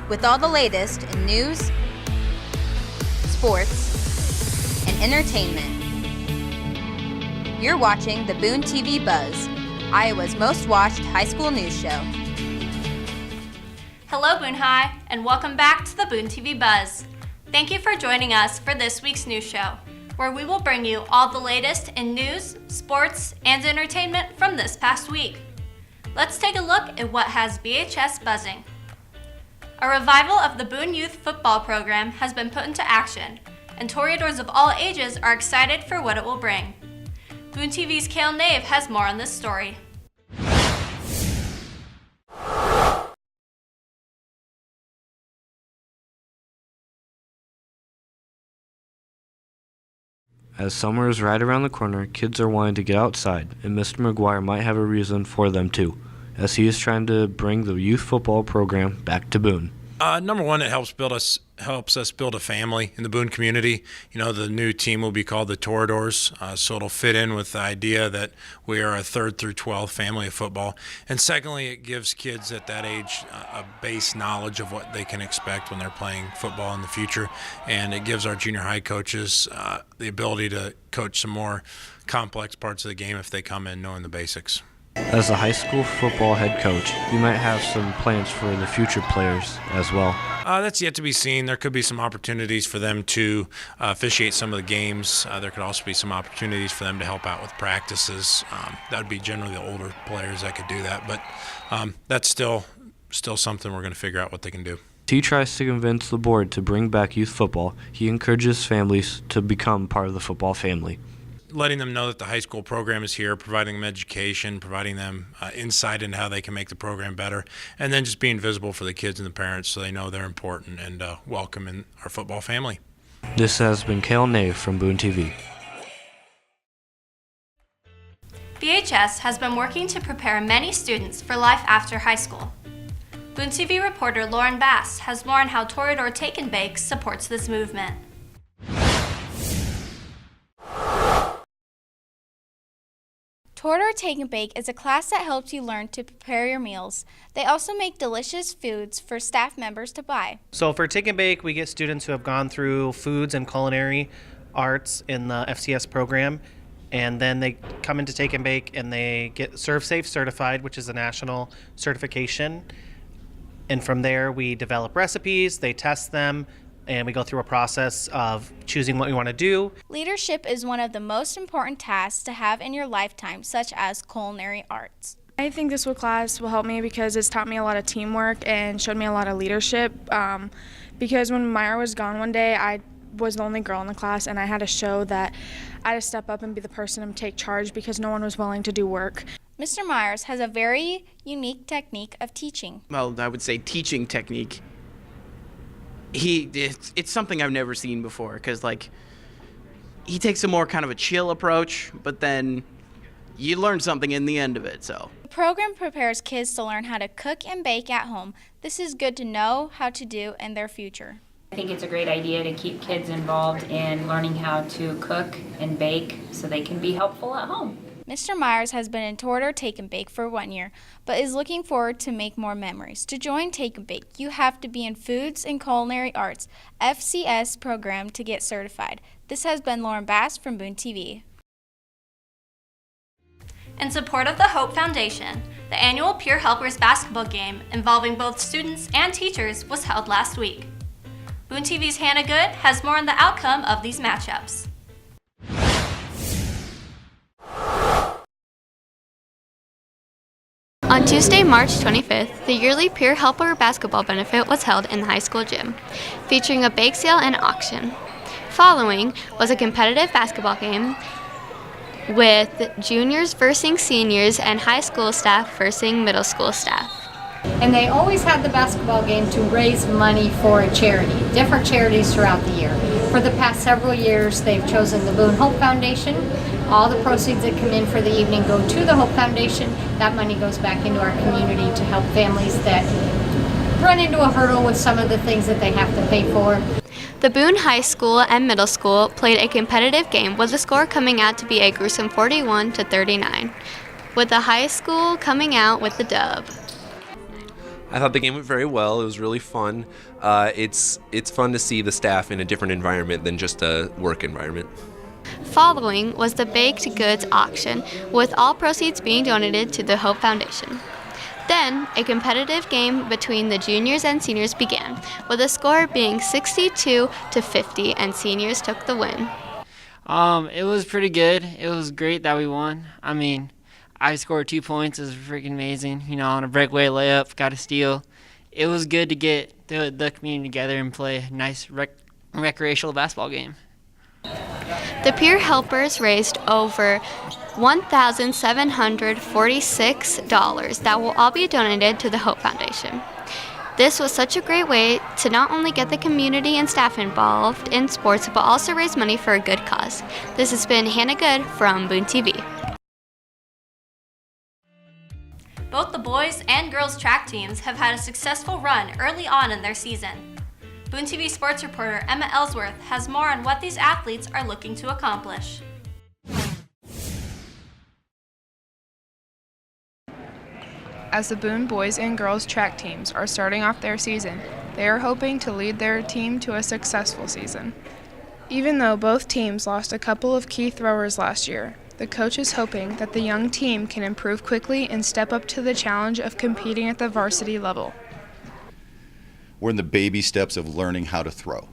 with all the latest in news, sports, and entertainment. You're watching the BooneTV Buzz, Iowa's most watched high school news show. Hello Boone High, and welcome back to the BooneTV Buzz. Thank you for joining us for this week's news show, where we will bring you all the latest in news, sports, and entertainment from this past week. Let's take a look at what has BHS buzzing. A revival of the Boone Youth Football program has been put into action, and Toreadors of all ages are excited for what it will bring. BooneTV's Kale Nave has more on this story. As summer is right around the corner, kids are wanting to get outside, and Mr. McGuire might have a reason for them too, as he is trying to bring the youth football program back to Boone. Number one, it helps us build a family in the Boone community. You know, the new team will be called the Toreadors, so it'll fit in with the idea that we are a 3rd through 12th family of football. And secondly, it gives kids at that age a base knowledge of what they can expect when they're playing football in the future. And it gives our junior high coaches the ability to coach some more complex parts of the game if they come in knowing the basics. As a high school football head coach, you might have some plans for the future players as well. That's yet to be seen. There could be some opportunities for them to officiate some of the games. There could also be some opportunities for them to help out with practices. That would be generally the older players that could do that, but that's still something we're going to figure out what they can do. He tries to convince the board to bring back youth football. He encourages families to become part of the football family. Letting them know that the high school program is here, providing them education, providing them insight into how they can make the program better, and then just being visible for the kids and the parents so they know they're important and welcome in our football family. This has been Kale Nave from BooneTV. BHS has been working to prepare many students for life after high school. BooneTV reporter Lauren Bass has more on how Toreador Take and Bake supports this movement. Toreador Take and Bake is a class that helps you learn to prepare your meals. They also make delicious foods for staff members to buy. So for Take and Bake, we get students who have gone through foods and culinary arts in the FCS program, and then they come into Take and Bake and they get Serve Safe certified, which is a national certification. And from there, we develop recipes, they test them, and we go through a process of choosing what we want to do. Leadership is one of the most important tasks to have in your lifetime, such as culinary arts. I think this class will help me because it's taught me a lot of teamwork and showed me a lot of leadership. Because when Myra was gone one day, I was the only girl in the class, and I had to show that I had to step up and be the person and take charge because no one was willing to do work. Mr. Myers has a very unique technique of teaching. Well, I would say teaching technique. It's something I've never seen before because, he takes a more kind of a chill approach, but then you learn something in the end of it, so. The program prepares kids to learn how to cook and bake at home. This is good to know how to do in their future. I think it's a great idea to keep kids involved in learning how to cook and bake so they can be helpful at home. Mr. Myers has been in Toreador Take and Bake for 1 year, but is looking forward to make more memories. To join Take and Bake, you have to be in Foods and Culinary Arts FCS program to get certified. This has been Lauren Bass from BooneTV. In support of the Hope Foundation, the annual Peer Helpers basketball game involving both students and teachers was held last week. BooneTV's Hannah Good has more on the outcome of these matchups. On Tuesday, March 25th, the yearly Peer Helper Basketball Benefit was held in the high school gym, featuring a bake sale and auction. Following was a competitive basketball game with juniors versus seniors and high school staff versus middle school staff. And they always had the basketball game to raise money for a charity, different charities throughout the year. For the past several years, they've chosen the Boone Hope Foundation. All the proceeds that come in for the evening go to the Hope Foundation. That money goes back into our community to help families that run into a hurdle with some of the things that they have to pay for. The Boone High School and Middle School played a competitive game with the score coming out to be a gruesome 41-39, with the high school coming out with the dub. I thought the game went very well. It was really fun. It's fun to see the staff in a different environment than just a work environment. Following was the baked goods auction, with all proceeds being donated to the Hope Foundation. Then, a competitive game between the juniors and seniors began, with the score being 62-50, and seniors took the win. It was pretty good. It was great that we won. I mean, I scored 2 points. It was freaking amazing. You know, on a breakaway layup, got a steal. It was good to get the community together and play a nice recreational basketball game. The peer helpers raised over $1,746 that will all be donated to the Hope Foundation. This was such a great way to not only get the community and staff involved in sports, but also raise money for a good cause. This has been Hannah Good from BooneTV. Both the boys and girls track teams have had a successful run early on in their season. BooneTV sports reporter Emma Ellsworth has more on what these athletes are looking to accomplish. As the Boone boys and girls track teams are starting off their season, they are hoping to lead their team to a successful season. Even though both teams lost a couple of key throwers last year, the coach is hoping that the young team can improve quickly and step up to the challenge of competing at the varsity level. We're in the baby steps of learning how to throw.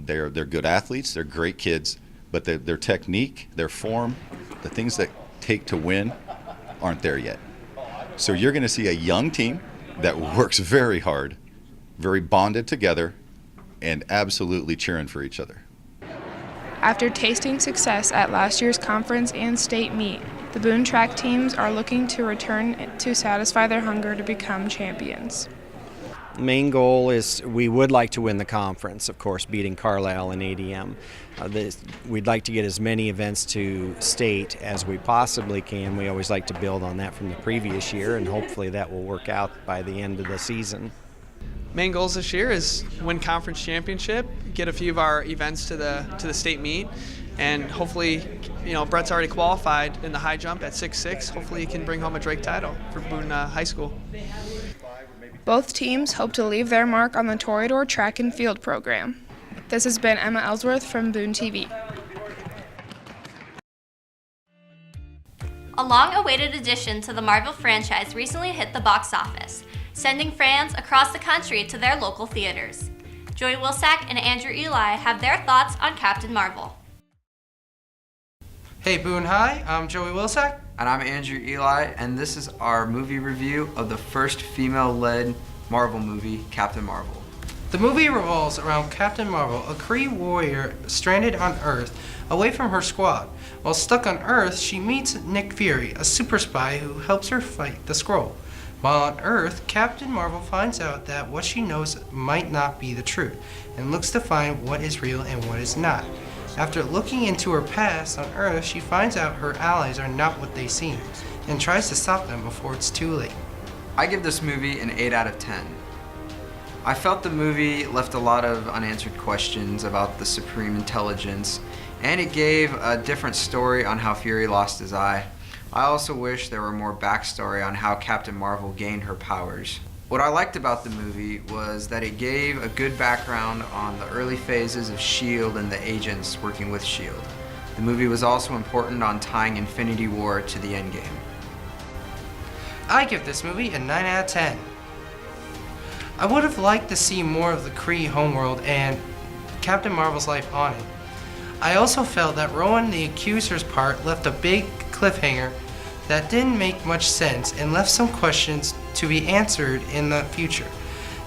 They're good athletes, they're great kids, but their technique, their form, the things that take to win aren't there yet. So you're going to see a young team that works very hard, very bonded together, and absolutely cheering for each other. After tasting success at last year's conference and state meet, the Boone track teams are looking to return to satisfy their hunger to become champions. Main goal is we would like to win the conference, of course, beating Carlisle and ADM. We'd like to get as many events to state as we possibly can. We always like to build on that from the previous year, and hopefully that will work out by the end of the season. Main goals this year is win conference championship, get a few of our events to the state meet, and hopefully, you know, Brett's already qualified in the high jump at 6'6". Hopefully he can bring home a Drake title for Boone High School. Both teams hope to leave their mark on the Toreador track and field program. This has been Emma Ellsworth from BooneTV. A long-awaited addition to the Marvel franchise recently hit the box office, sending fans across the country to their local theaters. Joey Wilsack and Andrew Eli have their thoughts on Captain Marvel. Hey Boone High, I'm Joey Wilsack. And I'm Andrew Eli, and this is our movie review of the first female-led Marvel movie, Captain Marvel. The movie revolves around Captain Marvel, a Kree warrior stranded on Earth, away from her squad. While stuck on Earth, she meets Nick Fury, a super spy who helps her fight the Skrull. While on Earth, Captain Marvel finds out that what she knows might not be the truth, and looks to find what is real and what is not. After looking into her past on Earth, she finds out her allies are not what they seem, and tries to stop them before it's too late. I give this movie an 8 out of 10. I felt the movie left a lot of unanswered questions about the Supreme Intelligence, and it gave a different story on how Fury lost his eye. I also wish there were more backstory on how Captain Marvel gained her powers. What I liked about the movie was that it gave a good background on the early phases of S.H.I.E.L.D. and the agents working with S.H.I.E.L.D. The movie was also important on tying Infinity War to the endgame. I give this movie a 9 out of 10. I would have liked to see more of the Kree homeworld and Captain Marvel's life on it. I also felt that Rowan the Accuser's part left a big cliffhanger that didn't make much sense and left some questions to be answered in the future.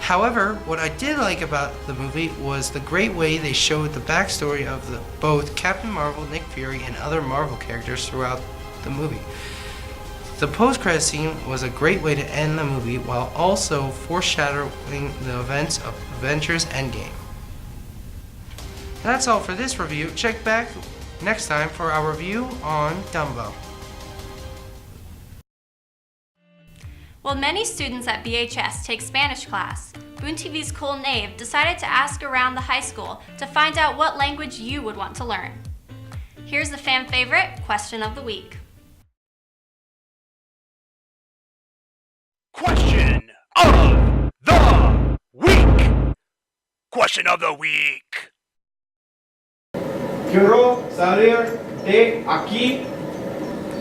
However, what I did like about the movie was the great way they showed the backstory of both Captain Marvel, Nick Fury, and other Marvel characters throughout the movie. The post-credit scene was a great way to end the movie while also foreshadowing the events of Avengers Endgame. That's all for this review. Check back next time for our review on Dumbo. While many students at BHS take Spanish class, BooneTV's Cool Nave decided to ask around the high school to find out what language you would want to learn. Here's the fan favorite question of the week. Question of the week. Question of the week. Quiero salir de aquí.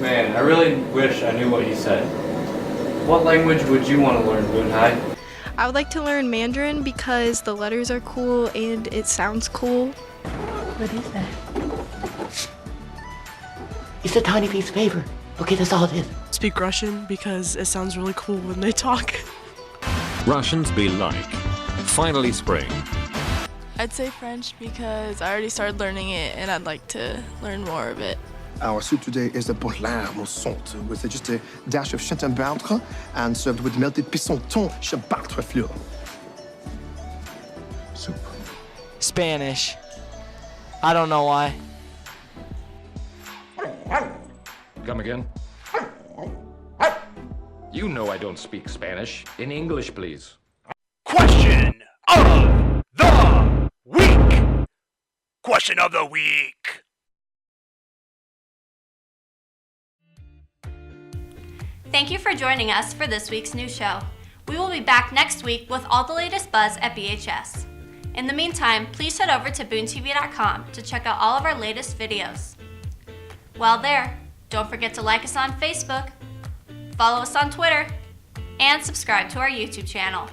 Man, I really wish I knew what he said. What language would you want to learn, Boone High? I would like to learn Mandarin because the letters are cool and it sounds cool. What is that? It's a tiny piece of paper. Okay, that's all it is. Speak Russian because it sounds really cool when they talk. Russians be like. Finally spring. I'd say French because I already started learning it and I'd like to learn more of it. Our soup today is the poulard au sont with just a dash of châtaigneau and served with melted pissenton chabattre fleur. Soup. Spanish. I don't know why. Come again? You know I don't speak Spanish. In English, please. Question of the week. Question of the week. Thank you for joining us for this week's news show. We will be back next week with all the latest buzz at BHS. In the meantime, please head over to BooneTV.com to check out all of our latest videos. While there, don't forget to like us on Facebook, follow us on Twitter, and subscribe to our YouTube channel.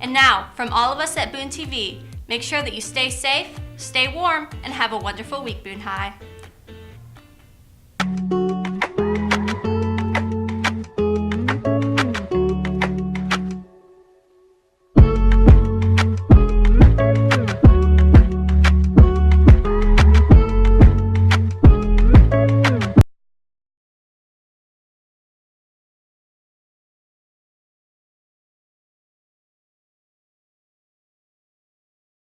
And now, from all of us at BooneTV, make sure that you stay safe, stay warm, and have a wonderful week, Boone High.